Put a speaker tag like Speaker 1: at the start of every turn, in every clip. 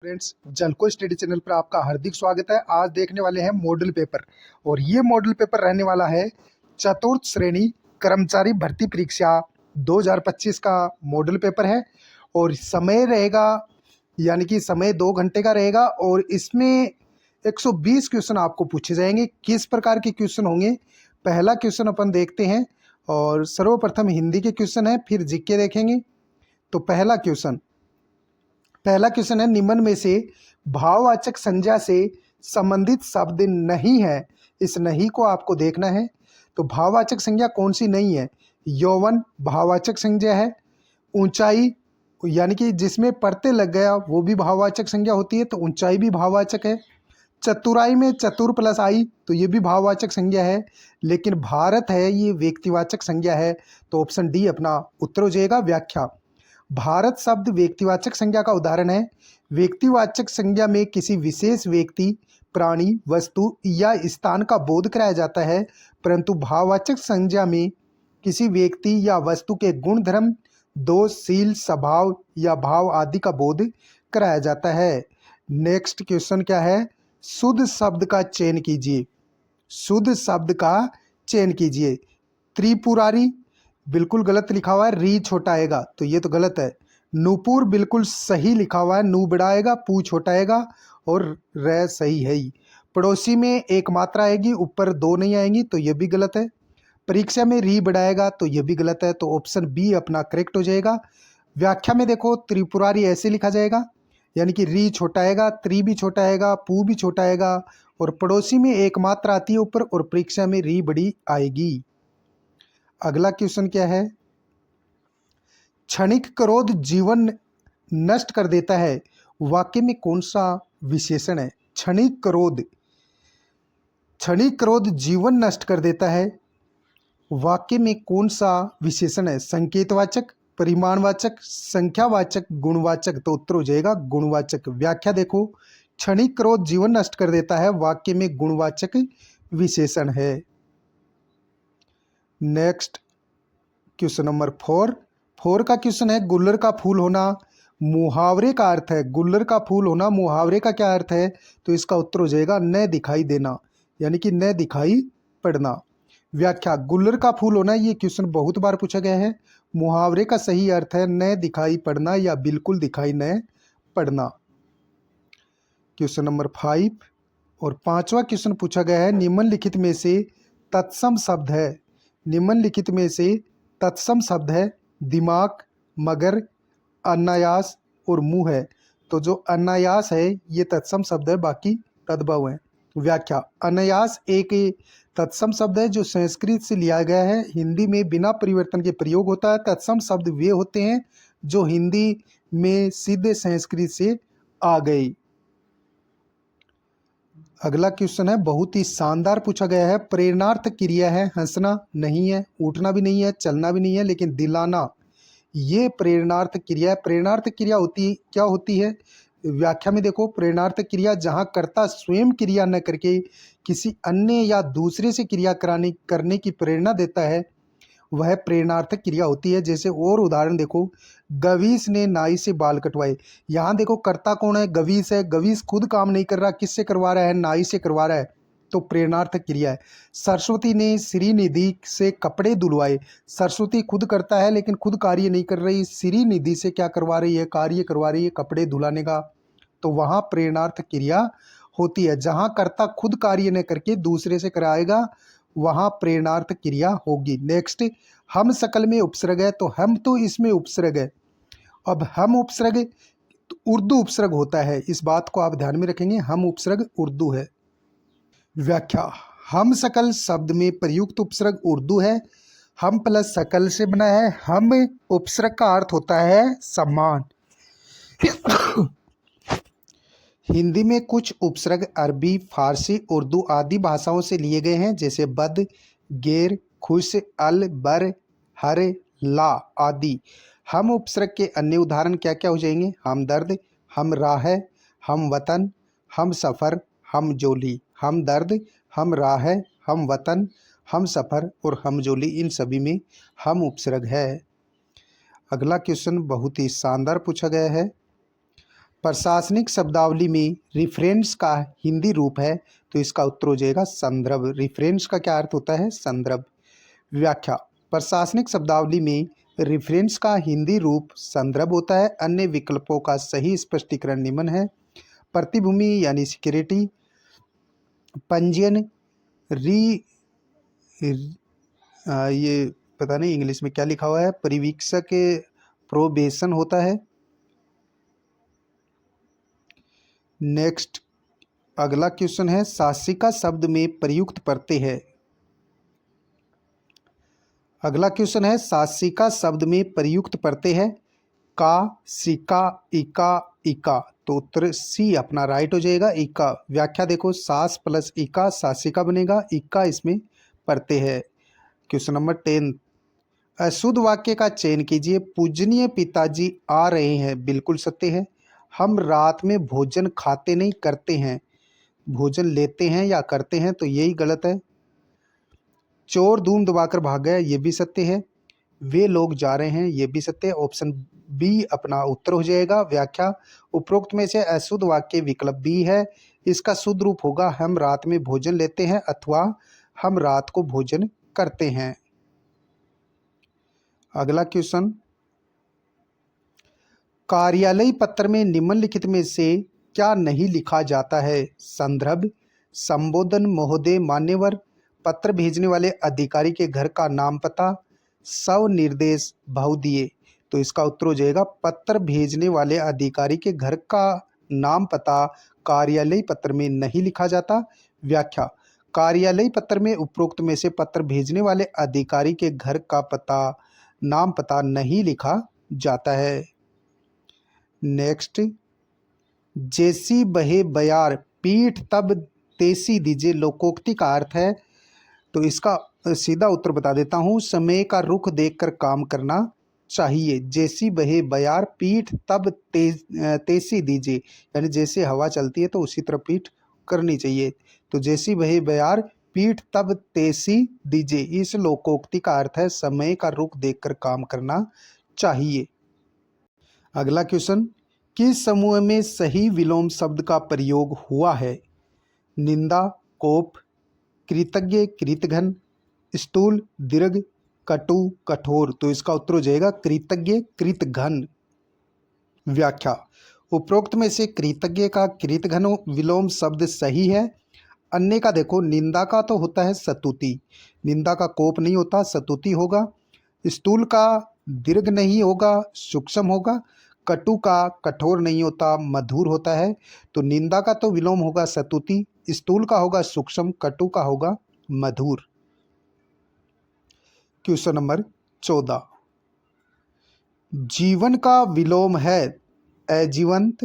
Speaker 1: Friends, जलको study channel पर आपका हार्दिक स्वागत है। आज देखने वाले हैं मॉडल पेपर और ये मॉडल पेपर रहने वाला है चतुर्थ श्रेणी कर्मचारी भर्ती परीक्षा 2025 का मॉडल पेपर है। और समय रहेगा, यानी कि समय 2 घंटे का रहेगा और इसमें 120 क्वेश्चन आपको पूछे जाएंगे। किस प्रकार के क्वेश्चन होंगे, पहला क्वेश्चन अपन देखते हैं। और सर्वप्रथम हिंदी के क्वेश्चन है, फिर जीके देखेंगे। तो पहला क्वेश्चन है, निम्न में से भाववाचक संज्ञा से संबंधित शब्द नहीं है। इस नहीं को आपको देखना है। तो भाववाचक संज्ञा कौन सी नहीं है? यौवन भाववाचक संज्ञा है। ऊंचाई, यानी कि जिसमें परते लग गया वो भी भाववाचक संज्ञा होती है, तो ऊंचाई भी भाववाचक है। चतुराई में चतुर प्लस आई, तो ये भी भाववाचक संज्ञा है। लेकिन भारत है, ये व्यक्तिवाचक संज्ञा है। तो ऑप्शन डी अपना उत्तर हो जाएगा। व्याख्या, भारत शब्द व्यक्तिवाचक संज्ञा का उदाहरण है। व्यक्तिवाचक संज्ञा में किसी विशेष व्यक्ति, प्राणी, वस्तु या स्थान का बोध कराया जाता है, परंतु भाववाचक संज्ञा में किसी व्यक्ति या वस्तु के गुण, धर्म, दोष, शील, स्वभाव या भाव आदि का बोध कराया जाता है। नेक्स्ट क्वेश्चन क्या है? शुद्ध शब्द का चयन कीजिए। शुद्ध शब्द का चयन कीजिए। त्रिपुरारी बिल्कुल गलत लिखा हुआ है, री छोटा आएगा, तो ये तो गलत है। नूपुर बिल्कुल सही लिखा हुआ है, नू बड़ा आएगा, पू छोटा आएगा और रे सही है ही। पड़ोसी में एक मात्रा आएगी, ऊपर दो नहीं आएंगी, तो ये भी गलत है। परीक्षा में री बढ़ाएगा, तो ये भी गलत है। तो ऑप्शन बी अपना करेक्ट हो जाएगा। व्याख्या में देखो, त्रिपुरारी ऐसे लिखा जाएगा, यानी कि री छोटा आएगा, त्रि भी छोटा आएगा, पू भी छोटा आएगा और पड़ोसी में एक मात्रा आती है ऊपर और परीक्षा में री बड़ी आएगी। अगला क्वेश्चन क्या है? क्षणिक क्रोध जीवन नष्ट कर देता है, वाक्य में कौन सा विशेषण है? क्षणिक क्रोध जीवन नष्ट कर देता है, वाक्य में कौन सा विशेषण है? संकेतवाचक, परिमाणवाचक, संख्यावाचक, गुणवाचक। तो उत्तर हो जाएगा गुणवाचक। व्याख्या देखो, क्षणिक क्रोध जीवन नष्ट कर देता है, वाक्य में गुणवाचक विशेषण है। नेक्स्ट क्वेश्चन नंबर 4 का क्वेश्चन है, गुल्लर का फूल होना मुहावरे का अर्थ है। गुल्लर का फूल होना मुहावरे का क्या अर्थ है? तो इसका उत्तर हो जाएगा न दिखाई देना, यानी कि न दिखाई पड़ना। व्याख्या, गुल्लर का फूल होना, ये क्वेश्चन बहुत बार पूछा गया है। मुहावरे का सही अर्थ है न दिखाई पड़ना या बिल्कुल दिखाई न पड़ना। क्वेश्चन नंबर 5 और 5वां क्वेश्चन पूछा गया है, निम्नलिखित में से तत्सम शब्द है। निम्नलिखित में से तत्सम शब्द है दिमाग, मगर, अनायास और मुंह है। तो जो अनायास है ये तत्सम शब्द है, बाकी तद्भव है। व्याख्या, अनायास एक तत्सम शब्द है जो संस्कृत से लिया गया है, हिंदी में बिना परिवर्तन के प्रयोग होता है। तत्सम शब्द वे होते हैं जो हिंदी में सीधे संस्कृत से आ गई। अगला क्वेश्चन है, बहुत ही शानदार पूछा गया है। प्रेरणार्थ क्रिया है, हंसना नहीं है, उठना भी नहीं है, चलना भी नहीं है, लेकिन दिलाना ये प्रेरणार्थ क्रिया है। प्रेरणार्थ क्रिया क्या होती है? व्याख्या में देखो, प्रेरणार्थ क्रिया जहाँ कर्ता स्वयं क्रिया न करके किसी अन्य या दूसरे से क्रिया करने की प्रेरणा देता है, वह प्रेरणार्थक क्रिया होती है। जैसे और उदाहरण देखो, गवीस ने नाई से बाल कटवाए। यहाँ देखो कर्ता कौन है? गवीस है। गवीस खुद काम नहीं कर रहा, किससे करवा रहा है? नाई से करवा रहा है, तो प्रेरणार्थक क्रिया है। सरस्वती ने श्रीनिधि से कपड़े धुलवाए। सरस्वती खुद करता है लेकिन खुद कार्य नहीं कर रही, श्रीनिधि से क्या करवा रही है? कार्य करवा रही है कपड़े धुलाने का। तो वहाँ प्रेरणार्थ क्रिया होती है। जहाँ कर्ता खुद कार्य न करके दूसरे से कराएगा, वहाँ प्रेरणार्थ क्रिया होगी। नेक्स्ट, हम सकल में उपसर्ग है, तो हम तो इसमें उपसर्ग है। अब हम उपसर्ग तो उर्दू उपसर्ग होता है, इस बात को आप ध्यान में रखेंगे, हम उपसर्ग उर्दू है। व्याख्या, हम सकल शब्द में प्रयुक्त उपसर्ग उर्दू है। हम प्लस सकल से बना है। हम उपसर्ग का अर्थ होता है सम्मान। हिंदी में कुछ उपसर्ग अरबी, फारसी, उर्दू आदि भाषाओं से लिए गए हैं, जैसे बद, गेर, खुश, अल, बर, हर, ला आदि। हम उपसर्ग के अन्य उदाहरण क्या क्या हो जाएंगे? हमदर्द, हम राह, हम वतन, हम सफ़र, हम जोली। हमदर्द, हम राह, हम वतन, हम सफ़र और हम जोली, इन सभी में हम उपसर्ग है। अगला क्वेश्चन बहुत ही शानदार पूछा गया है। प्रशासनिक शब्दावली में रिफरेंस का हिंदी रूप है, तो इसका उत्तर हो जाएगा संदर्भ। रिफरेंस का क्या अर्थ होता है? संदर्भ। व्याख्या, प्रशासनिक शब्दावली में रिफरेंस का हिंदी रूप संदर्भ होता है। अन्य विकल्पों का सही स्पष्टीकरण निम्न है। प्रतिभूमि यानी सिक्योरिटी, पंजीयन, री ये पता नहीं इंग्लिश में क्या लिखा हुआ है, परिवीक्षक प्रोबेशन होता है। नेक्स्ट अगला क्वेश्चन है, शासिका शब्द में प्रयुक्त प्रत्यय है। अगला क्वेश्चन है, शासिका शब्द में प्रयुक्त प्रत्यय है का, सिका, इका, इका, तो उत्तर सी अपना राइट हो जाएगा, इका। व्याख्या देखो, सास प्लस इका शासिका बनेगा, इका इसमें प्रत्यय है। क्वेश्चन नंबर 10, अशुद्ध वाक्य का चयन कीजिए। पूजनीय पिताजी आ रहे हैं, बिल्कुल सत्य है। हम रात में भोजन खाते नहीं, करते हैं। भोजन लेते हैं या करते हैं, तो यही गलत है। चोर धूम दबाकर भाग गया, ये भी सत्य है। वे लोग जा रहे हैं, ये भी सत्य है। ऑप्शन बी अपना उत्तर हो जाएगा। व्याख्या, उपरोक्त में से अशुद्ध वाक्य विकल्प बी है। इसका शुद्ध रूप होगा हम रात में भोजन लेते हैं अथवा हम रात को भोजन करते हैं। अगला क्वेश्चन, कार्यालय पत्र में निम्नलिखित में से क्या नहीं लिखा जाता है? संदर्भ, संबोधन, महोदय, मान्यवर, पत्र भेजने वाले अधिकारी के घर का नाम पता, स्वनिर्देश, बहुदिए, तो इसका उत्तर हो जाएगा पत्र भेजने वाले अधिकारी के घर का नाम पता कार्यालय पत्र में नहीं लिखा जाता। व्याख्या, कार्यालय पत्र में उपरोक्त में से पत्र भेजने वाले अधिकारी के घर का पता, नाम पता नहीं लिखा जाता है। नेक्स्ट, जैसी बहे बयार पीठ तब तेसी दीजिए, लोकोक्ति का अर्थ है, तो इसका सीधा उत्तर बता देता हूँ, समय का रुख देखकर काम करना चाहिए। जैसी बहे बयार पीठ तब तेसी दीजिए, यानी जैसे हवा चलती है तो उसी तरह पीठ करनी चाहिए। तो जैसी बहे बयार पीठ तब तेसी दीजिए, इस लोकोक्ति का अर्थ है समय का रुख देखकर काम करना चाहिए। अगला क्वेश्चन, किस समूह में सही विलोम शब्द का प्रयोग हुआ है? निंदा, कोप, कृतज्ञ, कृतघ्न, स्थूल, दीर्घ, कटु, कठोर, तो इसका उत्तर हो जाएगा कृतज्ञ, कृतघ्न। व्याख्या, उपरोक्त में से कृतज्ञ का कृतघ्न विलोम शब्द सही है। अन्य का देखो, निंदा का तो होता है सतुति, निंदा का कोप नहीं होता, सतुति होगा। स्थूल का दीर्घ नहीं होगा, सूक्ष्म होगा। कटु का कठोर नहीं होता, मधुर होता है। तो निंदा का तो विलोम होगा सतुति, स्थूल का होगा सूक्ष्म, कटु का होगा मधुर। क्वेश्चन नंबर 14, जीवन का विलोम है अजीवंत,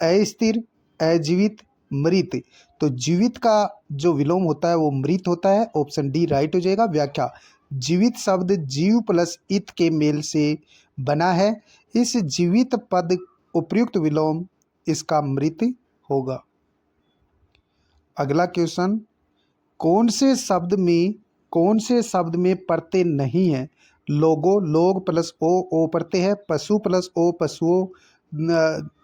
Speaker 1: अस्थिर, अजीवित, मृत, तो जीवित का जो विलोम होता है वो मृत होता है। ऑप्शन डी राइट हो जाएगा। व्याख्या, जीवित शब्द जीव प्लस इत के मेल से बना है, इस जीवित पद उपयुक्त विलोम इसका मृत होगा। अगला क्वेश्चन, कौन से शब्द में प्रत्यय नहीं है? लोगो, लोग प्लस ओ प्रत्यय है। पशु प्लस ओ, पशुओं।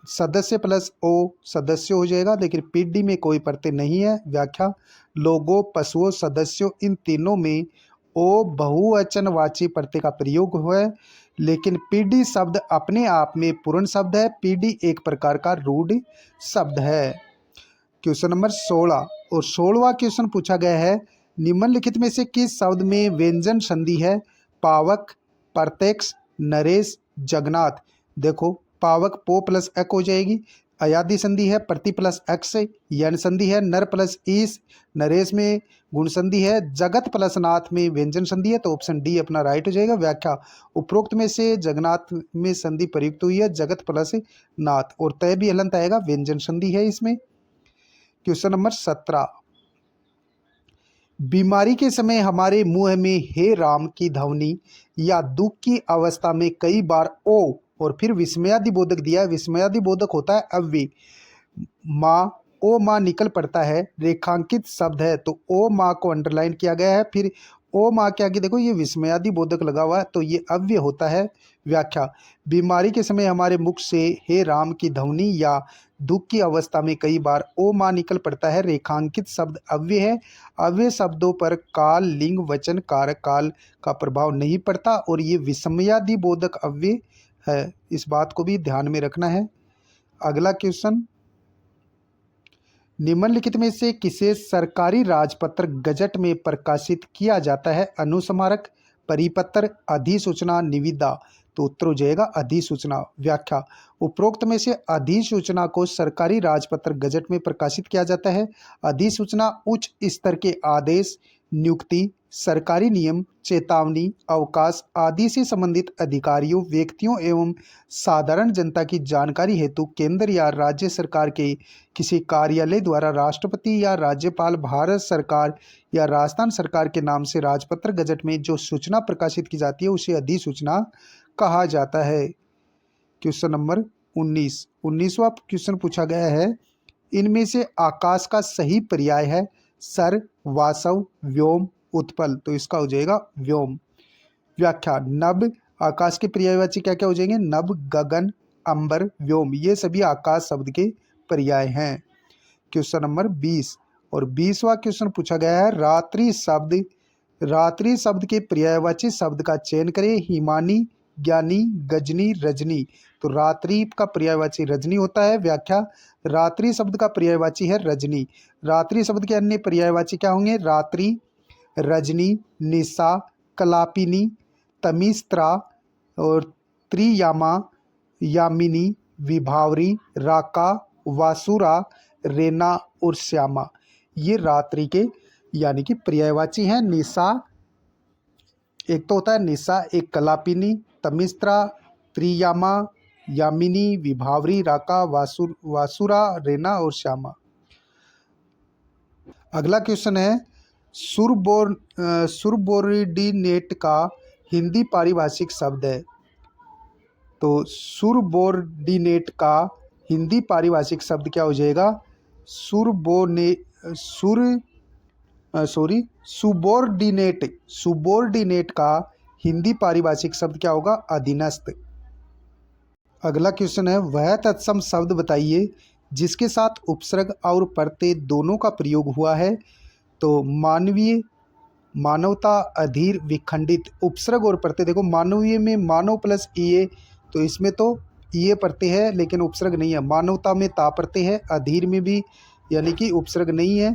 Speaker 1: सदस्य प्लस ओ, सदस्य हो जाएगा, लेकिन पीडी में कोई प्रत्यय नहीं है। व्याख्या, लोगों, पशुओं, सदस्यों, इन तीनों में ओ बहुवचनवाची प्रत्यय का प्रयोग हुआ है, लेकिन पीडी शब्द अपने आप में पूर्ण शब्द है। पीडी एक प्रकार का रूढ़ शब्द है। क्वेश्चन नंबर 16 और 16वां क्वेश्चन पूछा गया है, निम्नलिखित में से किस शब्द में व्यंजन संधि है? पावक, प्रत्यक्ष, नरेश, जगन्नाथ। देखो, पावक पो प्लस अक हो जाएगी, अयादि संधि है, प्रति प्लस अक्ष, यन संधि है, नर प्लस ईस, नरेश में गुण संधि है, जगत प्लस नाथ में व्यंजन संधि है, तो ऑप्शन डी अपना राइट हो जाएगा। व्याख्या, उपरोक्त में से जगन्नाथ में संधि प्रयुक्त हुई है, जगत प्लस नाथ, और तय भी हलंत आएगा, व्यंजन संधि है इसमें। क्वेश्चन नंबर 17, बीमारी के समय हमारे मुंह में हे राम की ध्वनि या दुख की अवस्था में कई बार ओ और फिर विस्मयादि बोधक दिया है। विस्मयादि बोधक होता है अव्यय। माँ, ओ माँ निकल पड़ता है, रेखांकित शब्द है, तो ओ माँ को अंडरलाइन किया गया है। फिर ओ माँ के आगे देखो ये विस्मयादि बोधक लगा हुआ है, तो ये अव्यय होता है। व्याख्या, बीमारी के समय हमारे मुख से हे राम की ध्वनि या दुख की अवस्था में कई बार ओ माँ निकल पड़ता है। रेखांकित शब्द अव्यय है। अव्यय शब्दों पर काल, लिंग, वचन, कारक काल का प्रभाव नहीं पड़ता और ये विस्मयादि बोधक अव्यय है। इस बात को भी ध्यान में रखना है। अगला क्वेश्चन, निम्नलिखित में से किसे सरकारी राजपत्र गजट में प्रकाशित किया जाता है? अनुस्मारक, परिपत्र, अधिसूचना, निविदा। तो उत्तर हो जाएगा अधिसूचना। व्याख्या, उपरोक्त में से अधिसूचना को सरकारी राजपत्र गजट में प्रकाशित किया जाता है। अधिसूचना उच्च स्तर के आदेश, नियुक्ति, सरकारी नियम, चेतावनी, अवकाश आदि से संबंधित अधिकारियों, व्यक्तियों एवं साधारण जनता की जानकारी हेतु केंद्र या राज्य सरकार के किसी कार्यालय द्वारा राष्ट्रपति या राज्यपाल, भारत सरकार या राजस्थान सरकार के नाम से राजपत्र गजट में जो सूचना प्रकाशित की जाती है उसे अधिसूचना कहा जाता है। क्वेश्चन नंबर 19वां क्वेश्चन पूछा गया है, इनमें से आकाश का सही पर्याय है सर, वासव, व्योम, उत्पल। तो इसका हो जाएगा व्योम। व्याख्या, नभ, आकाश के पर्यायवाची क्या क्या हो जाएंगे? नभ, गगन, अंबर, व्योम, ये सभी आकाश शब्द के पर्याय हैं। क्वेश्चन नंबर 20 और 20वां क्वेश्चन पूछा गया है, रात्रि शब्द के पर्यायवाची शब्द का चयन करें। हिमानी, ज्ञानी, गजनी, रजनी। तो रात्रि का पर्यायवाची रजनी होता है। व्याख्या, रात्रि शब्द का पर्यायवाची है रजनी। रात्रि शब्द के अन्य पर्यायवाची क्या होंगे? रात्रि, रजनी, निशा, कलापिनी, तमिस्त्रा और त्रियामा, यामिनी, विभावरी, राका, वासुरा, रेना और श्यामा, ये रात्रि के यानी कि पर्यायवाची हैं। निशा एक तो होता है निशा, एक कलापिनी, तमिस्त्रा, त्रियामा, यामिनी, विभावरी, राका, वासुरा, रेना और श्यामा। अगला क्वेश्चन है, सुरबोर्डिनेट का हिंदी पारिभाषिक शब्द है। तो सुरबोर्डिनेट का हिंदी पारिभाषिक शब्द क्या हो जाएगा? सुबोर्डिनेट का हिंदी पारिभाषिक शब्द क्या होगा? अधीनस्थ। अगला क्वेश्चन है, वह तत्सम शब्द बताइए जिसके साथ उपसर्ग और प्रत्यय दोनों का प्रयोग हुआ है। तो मानवीय, मानवता, अधीर, विखंडित। उपसर्ग और प्रत्यय देखो, मानवीय में मानव प्लस ईए, तो इसमें तो ईए प्रत्यय है लेकिन उपसर्ग नहीं है। मानवता में ता प्रत्यय है। अधीर में भी यानी कि उपसर्ग नहीं है।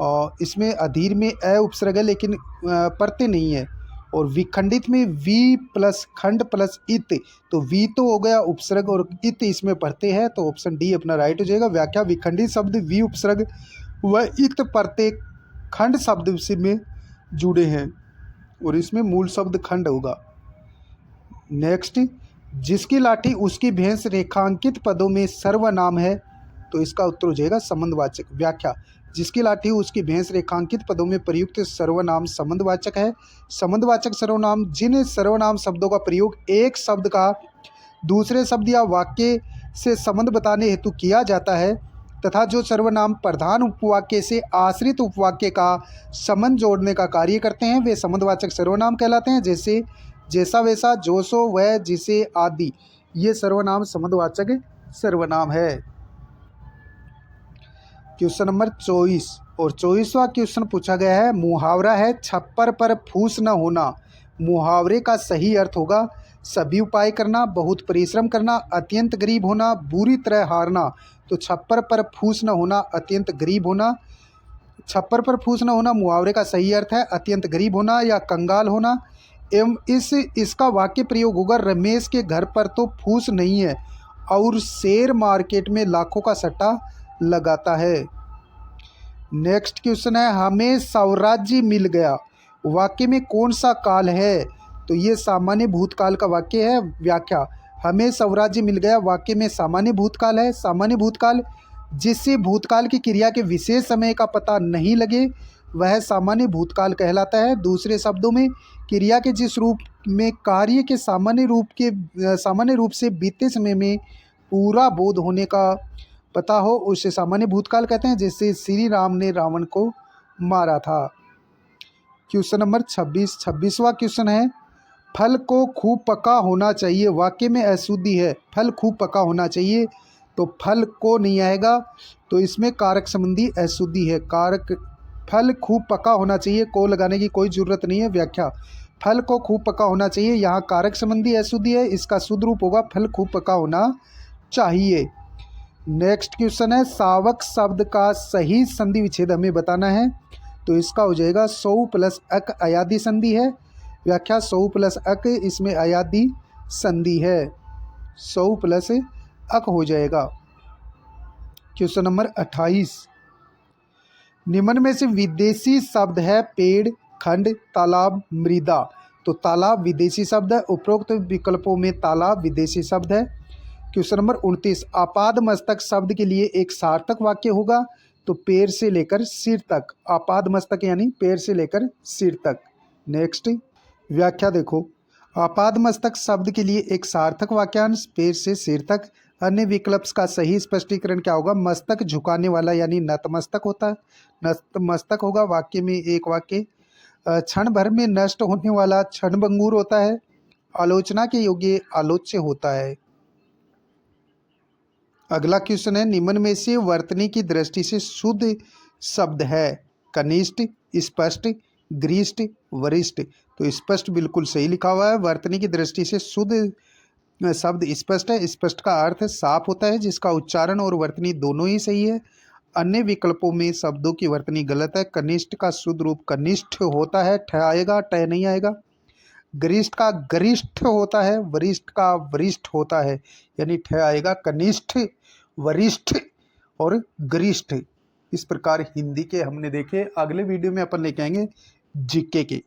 Speaker 1: और इसमें अधीर में अ उपसर्ग है लेकिन प्रत्यय नहीं है। और विखंडित में वी प्लस खंड प्लस इत, तो वी तो हो गया उपसर्ग और इत इसमें प्रत्यय है, तो ऑप्शन डी अपना राइट हो जाएगा। व्याख्या, विखंडित शब्द वी उपसर्ग व इत प्रत्यय खंड शब्द से में जुड़े हैं और इसमें मूल शब्द खंड होगा। नेक्स्ट, जिसकी लाठी उसकी भैंस रेखांकित पदों में सर्वनाम है। तो इसका उत्तर हो जाएगा संबंधवाचक। व्याख्या, जिसकी लाठी उसकी भैंस रेखांकित पदों में प्रयुक्त सर्वनाम संबंधवाचक है। संबंधवाचक सर्वनाम जिन सर्वनाम शब्दों का प्रयोग एक शब्द का दूसरे शब्द या वाक्य से संबंध बताने हेतु किया जाता है तथा जो सर्वनाम प्रधान उपवाक्य से आश्रित उपवाक्य का संबंध जोड़ने का कार्य करते हैं वे संबंधवाचक सर्वनाम कहलाते हैं। जैसे जैसा, वैसा, जो, सो, वह, जिसे आदि, ये सर्वनाम संबंधवाचक सर्वनाम है। क्वेश्चन नंबर 24 और 24वां क्वेश्चन पूछा गया है, मुहावरा है छप्पर पर फूस न होना। मुहावरे का सही अर्थ होगा सभी उपाय करना, बहुत परिश्रम करना, अत्यंत गरीब होना, बुरी तरह हारना। तो छप्पर पर फूस न होना, अत्यंत गरीब होना। छप्पर पर फूस न होना मुहावरे का सही अर्थ है अत्यंत गरीब होना या कंगाल होना। एवं इसका वाक्य प्रयोग होगा, रमेश के घर पर तो फूस नहीं है और शेयर मार्केट में लाखों का सट्टा लगाता है। नेक्स्ट क्वेश्चन है, हमें स्वराज्य मिल गया। वाक्य में कौन सा काल है? तो ये सामान्य भूतकाल का वाक्य है। व्याख्या, हमें स्वराज्य मिल गया वाक्य में सामान्य भूतकाल है। सामान्य भूतकाल जिससे भूतकाल की क्रिया के विशेष समय का पता नहीं लगे वह सामान्य भूतकाल कहलाता है। दूसरे शब्दों में, क्रिया के जिस रूप में कार्य के सामान्य रूप से बीते समय में पूरा बोध होने का पता हो उसे सामान्य भूतकाल कहते हैं। जैसे श्री राम ने रावण को मारा था। क्वेश्चन नंबर 26वां क्वेश्चन है, फल को खूब पका होना चाहिए। वाक्य में अशुद्धि है, फल खूब पका होना चाहिए, तो फल को नहीं आएगा, तो इसमें कारक संबंधी अशुद्धि है। कारक फल खूब पका होना चाहिए, को लगाने की कोई ज़रूरत नहीं है। व्याख्या, फल को खूब पका होना चाहिए, यहाँ कारक संबंधी अशुद्धि है, इसका शुद्ध रूप होगा फल खूब पका होना चाहिए। नेक्स्ट क्वेश्चन है, सावक शब्द का सही संधि विच्छेद हमें बताना है, तो इसका हो जाएगा सौ प्लस अक अयादि संधि है। व्याख्या, सौ प्लस अक, इसमें अयादि संधि है, सौ प्लस अक हो जाएगा। क्वेश्चन नंबर 28, निम्न में से विदेशी शब्द है पेड़, खंड, तालाब, मृदा। तो तालाब विदेशी शब्द है, उपरोक्त विकल्पों में तालाब विदेशी शब्द है। क्वेश्चन नंबर 29, आपाद मस्तक शब्द के लिए एक सार्थक वाक्य होगा, तो पैर से लेकर सिर तक। आपाद मस्तक यानी पैर से लेकर सिर तक। नेक्स्ट व्याख्या देखो, आपाद मस्तक शब्द के लिए एक सार्थक वाक्यांश पैर से सिर तक। अन्य विकल्प का सही स्पष्टीकरण क्या होगा, मस्तक झुकाने वाला यानी नतमस्तक होता है, नतमस्तक होगा। वाक्य में एक वाक्य, क्षण भर में नष्ट होने वाला क्षणभंगुर होता है, आलोचना के योग्य आलोच्य होता है। अगला क्वेश्चन है, निम्न में से वर्तनी की दृष्टि से शुद्ध शब्द है, कनिष्ठ, स्पष्ट, गृष्ट, वरिष्ठ। तो स्पष्ट बिल्कुल सही लिखा हुआ है। वर्तनी की दृष्टि से शुद्ध शब्द स्पष्ट है। स्पष्ट का अर्थ साफ होता है, जिसका उच्चारण और वर्तनी दोनों ही सही है। अन्य विकल्पों में शब्दों की वर्तनी गलत है। कनिष्ठ का शुद्ध रूप कनिष्ठ होता है, ठ आएगा, ट नहीं आएगा। गरिष्ठ का गरिष्ठ होता है, वरिष्ठ का वरिष्ठ होता है, यानी ठ आएगा। कनिष्ठ, वरिष्ठ और गरिष्ठ, इस प्रकार हिंदी के हमने देखे। अगले वीडियो में अपन लेके आएंगे जीके के।